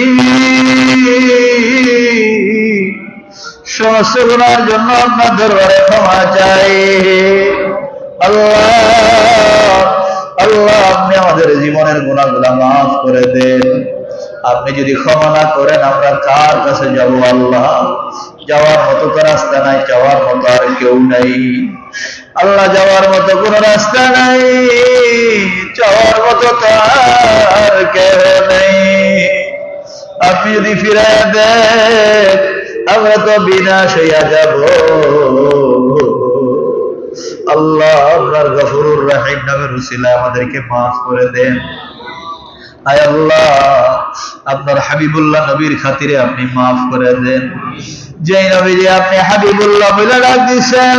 সমস্ত গুনাহের জন্য আপনার দরবারে ক্ষমা চাই। আল্লাহ আল্লাহ আপনি আমাদের জীবনের গুনাহগুলো মাফ করে দেন। আপনি যদি ক্ষমা না করেন আমরা কার কাছে যাব? আল্লাহ যাওয়ার মতো তো রাস্তা নাই, যাওয়ার মতো আর কেউ নাই। আল্লাহ যাওয়ার মতো কোন রাস্তা নাই, যাওয়ার মতো তো আর কেউ নেই। আপনি যদি ফিরে দেন আমরা তো বিনাশ হইয়া যাব। আল্লাহ আপনার গফুরুর রহিম নামের উসিলায় আমাদেরকে মাফ করে দেন। আয় আল্লাহ আপনার হাবিবুল্লাহ নবীর খাতিরে আপনি মাফ করে দেন। যে নবীকে আপনি হাবিবুল্লাহ বলে ডাক দিয়েছেন,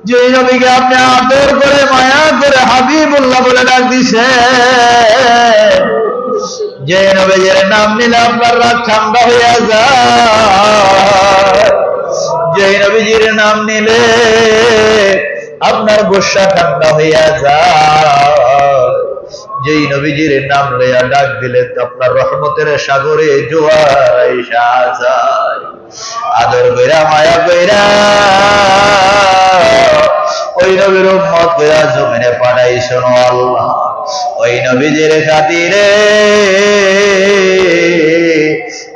যে নবীকে আপনি আদর করে মায়া করে হাবিবুল্লাহ বলে ডাক দিয়েছেন, যে নবীর নাম নিলে আপনার রাগ ঠান্ডা হইয়া যায়, যে নবীজির নাম নিলে আপনার গুসা ঠান্ডা হইয়া যায়, যেই নবীজির নাম লইয়া ডাক দিলে আপনার রহমতের সাগরে জোয়ার আইসা যায়। আদর কইরা মায়া কইরা ওই নবীর উম্মত কইরা জমিনে পাঠাইছেন আল্লাহ। ওই নবীজির খাতিরে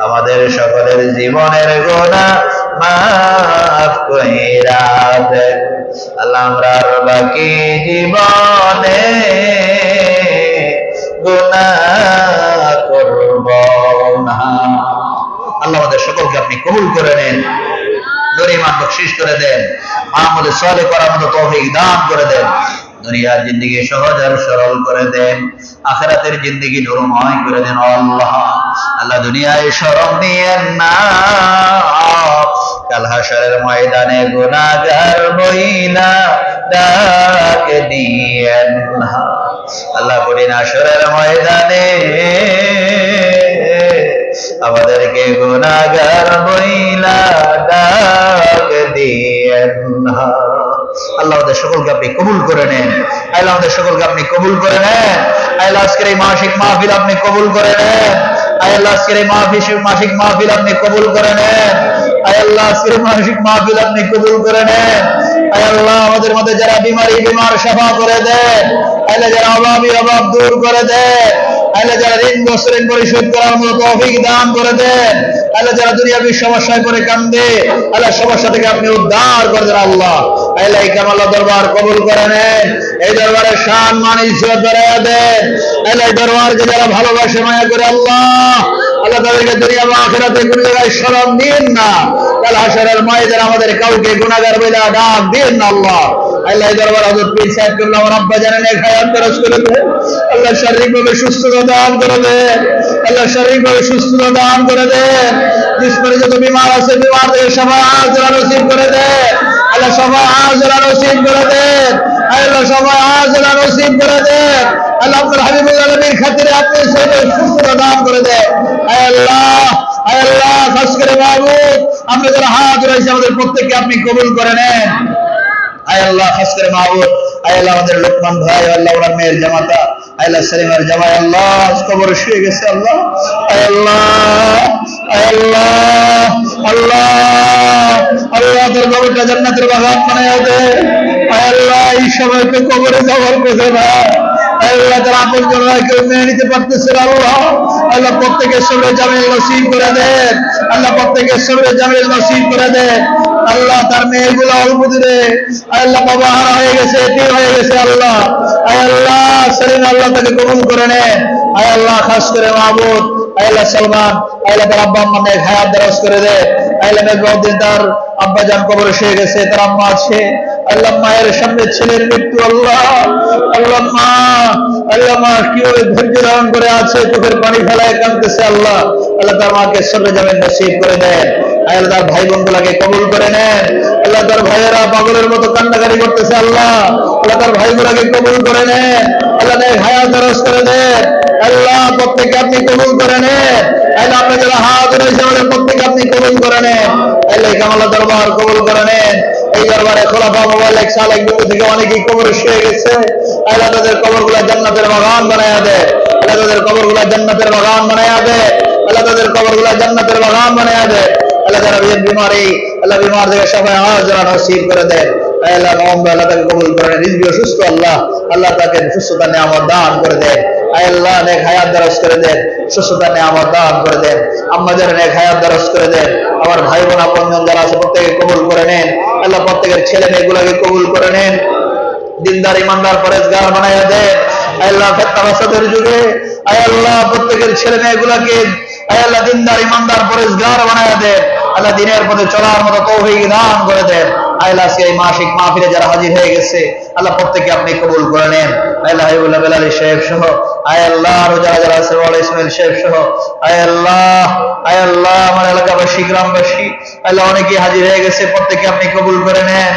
আমাদের সকলের জীবনের গুনাহ মাফ কইরা দেন আল্লাহ। আমরার বাকি জীবনে গুনাহ করব না। আল্লাহ আমাদের সকলকে আপনি কবুল করে নেন, নূর ঈমান বখশিশ করে দেন, আমলে সালেহ করার মতো তৌফিক দান করে দেন, দুনিয়ার জিন্দেগি সহজ আর সরল করে দেন, আখিরাতের জিন্দেগি নূরময় করে দেন। আল্লাহ আল্লাহ দুনিয়ায় শরম নিয়েন না, কাল হাশরের ময়দানে গুনাহগার বইলা ডাক দিয়েন না। আল্লাহ কঠিন হাশরের ময়দানে আমাদেরকে গুনাহগার বইলা ডাক দিয়েন না। আল্লাহ আমাদের সকলকে আপনি কবুল করে নেন। আল্লাহ আমাদের সকলকে আপনি কবুল করে নেন। আল্লাহ আজকের এই মাসিক মাহফিল আপনি কবুল করে নেন। আল্লাহ আজকের এই মাসিক মাহফিল আপনি কবুল করে নেন। আল্লাহ আজকের মাসিক মাহফিল আপনি কবুল করে নেন। আল্লাহ আমাদের মধ্যে যারা বিমার সাফা করে দেন, আল্লাহ যারা অভাব দূর করে দেন, আল্লাহ যারা ঋণ পরিশোধ করার মতো তৌফিক দান করে দেন, আল্লাহ যারা দুনিয়াবী সমস্যায় পড়ে কান্দে আল্লাহ সমস্যা থেকে আপনি উদ্ধার করে দেন। আল্লাহ আল্লাহ এই কামাল দরবার কবুল করে নেন, এই দরবারের শান মান ইজ্জত বাড়াইয়া দেন। আল্লাহ এই দরবারকে যারা ভালোবাসে মায়া করে আল্লাহ আল্লাহ তাদেরকে দুনিয়া বা আখিরাতে কোনো জায়গায় শরম দিন না। কাল হাশরের ময়দানে আমাদের কাউকে গুনাহগার বলে ডাক দিন না। আল্লাহ আল্লাহ এই দরবার হযরত পীর সাহেব কেবলা আমার আব্বা জানেন এক হায়াত দরজ করে দেন। আল্লাহ শারীরিকভাবে সুস্থতা দান করে দেন। আল্লাহ শারীরিকভাবে সুস্থতা দান করে দেন। জিসমানি যত বিমার আছে বিমারদের সবাই আজরা নসিব করে দেন। আল্লাহ সবাই আজরা নসিব করে দেন। আল্লাহ সবাই আজরা নসিব করে দেন। আল্লাহ আপনার হাবিবুল্লাহ নবীর খাতিরে আপনি সবাই সুস্থতা দান করে দেন। আল্লাহ আল্লাহ খাস করে মাহবুব আমরা যারা হাত রয়েছে আমাদের প্রত্যেককে আপনি কবুল করে নেন। আল্লাহ খাস করে মাহবুব আল্লাহ আমাদের লোকমান ভাই আল্লাহ ওনার মেয়ের জামাতা আল্লাহ সেলিমের জামাই আল্লাহ কবরে শুয়ে গেছে। আল্লাহ আল্লাহ আল্লাহ আল্লাহ আল্লাহ তোর কবরটা জান্নাতের বাগান বানাইয়া দে। আল্লাহ এই সময়কে কবরে যাওয়ার কথা না আল্লাহ তার আপন জনরা কেউ মেনে নিতে পারতেছে। আল্লাহ আল্লাহ প্রত্যেকের সঙ্গে জামিল নসিব করে দেন। আল্লাহ প্রত্যেকের সঙ্গে জামিল নসিব করে দেন। আল্লাহ তার মেয়েগুলো অল্প দিনে আল্লাহ বাবা হারা হয়ে গেছে, এতিম হয়ে গেছে। আল্লাহ আল্লাহ সেলিম আল্লাহ তাকে কবুল করে নেন। আল্লাহ খাস করে মাহবুব আল্লাহ সালমান আল্লাহ তার আব্বা আম্মা নেক হায়াত দরাজ করে দে। আল্লাহ মেজবাউদ্দিন তার আব্বা জান কবরে শুয়ে গেছে, তার আম্মা আছে। আল্লাহ মায়ের সামনে ছেলের মৃত্যু। আল্লাহ আল্লাহ মা কিভাবে ধৈর্য ধারণ করে আছে, চোখের পানি ফেলায় কাঁদতেছে। আল্লাহ আল্লাহ তার মাকে সঙ্গে যাবেন নসিব করে দেন। আল্লাহ তার ভাই বোনগুলাকে কবুল করে নেন। আল্লাহ তার ভাইয়েরা পাগলের মতো কান্নাকারি করতেছে। আল্লাহ আল্লাহ তার ভাইগুলাকে কবুল করে নেন। আল্লাহ নেক হায়াত দরাজ করে দেন। আল্লাহ প্রত্যেককে আপনি কবুল করে নেন। আল্লাহ আপনি যারা হাত রয়েছে আমাদের প্রত্যেককে আপনি কবুল করে নেন। আল্লাহ কামাল দরবার কবুল করে নেন। এই দরবারে খোলাফা মুবাল্লিক সালেক যুগ থেকে অনেকেই কবরে শুয়ে গেছে। আল্লাহ তাদের কবরগুলা জান্নাতের বাগান বানায়া দে। আল্লাহ তাদের কবরগুলা জান্নাতের বাগান বানায়া দে। আল্লাহ তাদের কবরগুলা জান্নাতের বাগান বানায়া দে। আল্লাহ যারা বিমারি আল্লাহ বিমার থেকে সবাই হাজরা নসিব করে দেন। আল্লাহ আল্লাহ তাকে কবুল করে নেন। রিজকি সুস্থ আল্লাহ আল্লাহ তাকে সুস্থতা নিয়ামত দান করে দেন। আল্লাহ নেক হায়াত দরাজ করে দেন, সুস্থতা নিয়ামত দান করে দেন। আমাদের নেক হায়াত দরাজ করে দেন। আমার ভাই বোন আপনজন যারা আছে প্রত্যেকে কবুল করে নেন। আল্লাহ প্রত্যেকের ছেলে মেয়েগুলোকে কবুল করে নেন। দিনদার ইমানদার পরেজগার বানাইয়া দেন। আল্লাহ ফিতনা ফাসাদের যুগে আল্লাহ প্রত্যেকের ছেলে মেয়েগুলোকে আল্লাহ দিনদার ইমানদার পরেজগার বানাইয়া দেন। আল্লাহ দিনের পথে চলার মতো তৌফিক দান করে দেন। আল্লাহ এই মাসিক মাহফিলে যারা হাজির হয়ে গেছে আল্লাহ প্রত্যেককে আপনি কবুল করে নেন। আল্লাহ হাবিবুল্লাহ বেলালী সাহেব সহ আল্লাহ আরো যারা যারা আছে ইসমাইল সাহেব সহ আল্লাহ আমার এলাকাবাসী গ্রামবাসী আল্লাহ অনেকেই হাজির হয়ে গেছে, প্রত্যেককে আপনি কবুল করে নেন।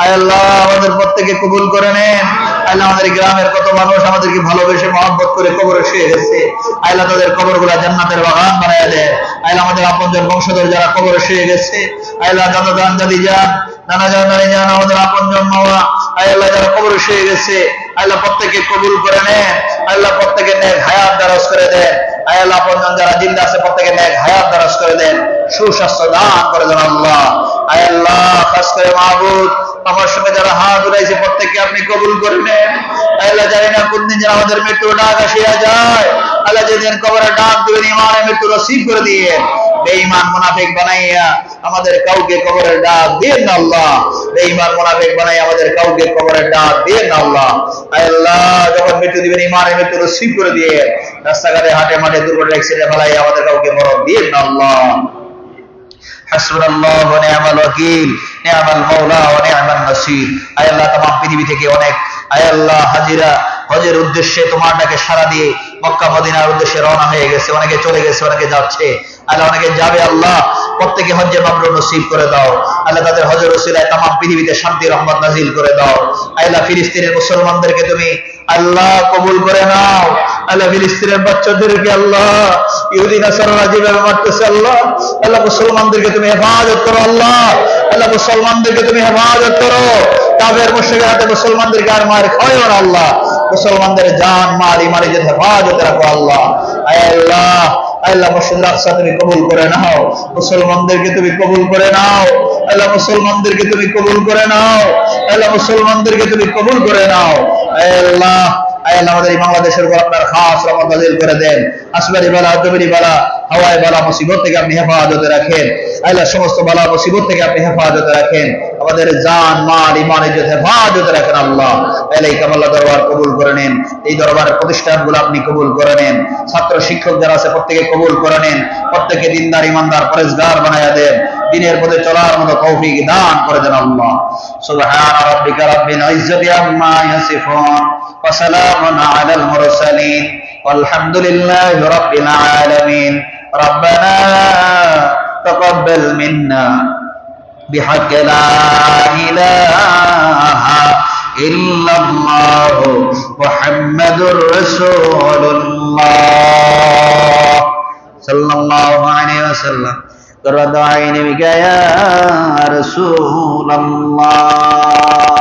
আল্লাহ আমাদের প্রত্যেকে কবুল করে নেন। আল্লাহ আমাদের গ্রামের কত মানুষ আমাদেরকে ভালোবেসে মহব্বত করে কবরে শুয়ে গেছে। আল্লাহ তাদের কবরগুলা জান্নাতের বাগান বানায় দেয়। আল্লাহ আমাদের আপনজন বংশধর যারা কবরে শুয়ে গেছে আল্লাহ দাদা দান দাদি যান নানা জান নানি জান আমাদের আপনজন মাওয়া আল্লাহ যারা কবরে শুয়ে গেছে আল্লাহ প্রত্যেককে কবুল করে নেন, আল্লাহ প্রত্যেকের নেক হায়াত দারাজ করে দেন, আল্লাহ আপনজন যারা জিন্দা আছে প্রত্যেকের নেক হায়াত দারাজ করে দেন, সুস্বাস্থ্য দান করে দেন আল্লাহ। আল্লাহ খাস করে মাহবুব আমার সঙ্গে যারা হাত উঠাইছে প্রত্যেককে আপনি কবুল করে নেন। আল্লাহ জানি না কোন দিন যেন আমাদের মৃত্যুর ডাক আসিয়া যায়, আল্লাহ যেদিন কবরের ডাক দিবেন ইমানের মৃত্যু নসিব করে দিয়ে বেঈমান মুনাফিক বানাইয়া আমাদের কাউকে কবরের ডাক দিয়েন না আল্লাহ, বেঈমান মুনাফিক বানাই আমাদের কাউকে কবরের ডাক দিয়েন না আল্লাহ। আল্লাহ যখন মৃত্যু দিবেন ইমানের মৃত্যু নসিব করে দিয়ে রাস্তাঘাটে হাটে মাঠে দুর্ঘটনা অ্যাক্সিডেন্ট ফেলাই আমাদের কাউকে মরণ দিয়েন না আল্লাহ। হাসবুনাল্লাহু ওয়া নি'মাল ওয়াকিল, নি'মাল মাওলা ওয়া নি'মান নাসির। আয় আল্লাহ तमाम পৃথিবী থেকে অনেক আয় আল্লাহ হাজিরা হজের উদ্দেশ্যে তোমার ডাকে সাড়া দিয়ে মক্কা মদিনার উদ্দেশ্যে রওনা হয়ে গেছে, অনেকে চলে গেছে অনেকে যাচ্ছে, আল্লাহ অনেকে যাবে, আল্লাহ প্রত্যেকে হজ্জে মাবরুর নসিব করে দাও আল্লাহ, তাদের হজের ওসিলায় तमाम পৃথিবীতে শান্তি রহমত নাজিল করে দাও। আল্লাহ ফিলিস্তিনের মুসলমানদেরকে তুমি আল্লাহ কবুল করে নাও, আল্লাহ ফিলিস্তিনের বাচ্চাদেরকে আল্লাহ ইহুদি নাসারারা যেভাবে মারতেছে আল্লাহ, আল্লাহ মুসলমানদেরকে তুমি হেফাজত করো আল্লাহ, আল্লাহ মুসলমানদেরকে তুমি হেফাজত করো, কাফের মুশরিকদের হাতে মুসলমানদেরকে আর মার খাওয়াও না আল্লাহ, মুসলমানদের জান মাল ইমানের হেফাজতে রাখো আল্লাহ। আল্লাহ আল্লাহ মসজিদুল আকসা তুমি কবুল করে নাও, মুসলমানদেরকে তুমি কবুল করে নাও আল্লাহ, মুসলমানদেরকে তুমি কবুল করে নাও আল্লাহ, মুসলমানদেরকে তুমি কবুল করে নাও। আল্লাহ আল্লাহ আমাদের বাংলাদেশের উপর আপনার খাস রহমত নাযিল করে দেন, আসমানি বালা জমিনি বালা হাওয়াই বালা মুসিবত থেকে আপনি হেফাজতে রাখেন আল্লাহ, সমস্ত বালা মুসিবত থেকে আপনি হেফাজতে রাখেন, আমাদের জান মাল ঈমান ইজ্জত হেফাজতে রাখেন আল্লাহ। এই কামাল্লাহ দরবার কবুল করে নেন, এই দরবারের প্রতিষ্ঠানগুলো আপনি কবুল করে নেন, ছাত্র শিক্ষক যারা আছে প্রত্যেকে কবুল করে নেন, প্রত্যেকে দিনদার ইমানদার পরেজগার বানায়া দেন, দিনের পথে চলার মতো তৌফিক দান করে দেন আল্লাহ। সুবহান রাব্বিকা রাব্বিল ইজ্জাতি আম্মা ইয়াসিফুন ওয়া সালামুন আলাল মুরসালিন ওয়ালহামদুলিল্লাহি রাব্বিল আলামিন। রব্বানা তাকাব্বাল মিন্না বিহাক্কি লা ইলাহা ইল্লাল্লাহু মুহাম্মাদুর রাসূলুল্লাহ সাল্লাল্লাহু আলাইহি ওয়াসাল্লাম। قرة عيني بك يا رسول الله.